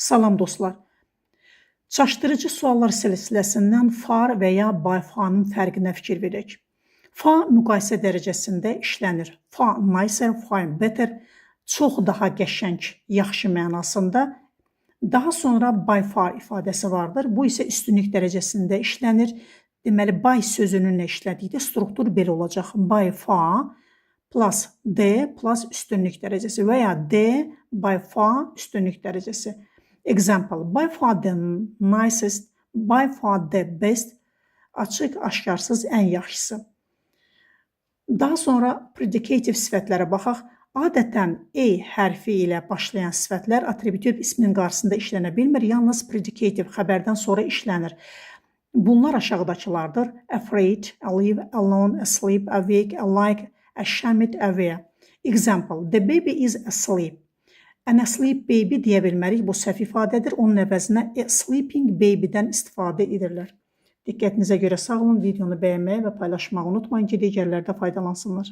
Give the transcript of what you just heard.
Salam dostlar. Çaşdırıcı suallar silsiləsindən far və ya by far'nın fərqinə fikir verək. Fa müqayisə dərəcəsində işlənir. Fa nicer, far better, çox daha qəşəng, yaxşı mənasında. Daha sonra by far ifadəsi vardır. Bu isə üstünlük dərəcəsində işlənir. Deməli, by sözününlə işlədikdə struktur belə olacaq. By far plus D plus üstünlük dərəcəsi və ya D by far üstünlük dərəcəsi. Example, by far the nicest, by far the best, açıq, aşkarsız, ən yaxşısı. Daha sonra predicative sifətlərə baxaq. Adətən A hərfi ilə başlayan sifətlər atributiv ismin qarşısında işlənə bilmir, yalnız predicative xəbərdən sonra işlənir. Bunlar aşağıdakılardır. Afraid, alive, alone, asleep, awake, alike, ashamed, aware. Example, the baby is asleep. An asleep baby deyə bilmərik, bu səhv ifadədir. Onun əvəzinə a sleeping baby'dən istifadə edirlər. Diqqətinizə görə sağ olun, videonu bəyənməyi və paylaşmağı unutmayın ki, digərlər də faydalansınlar.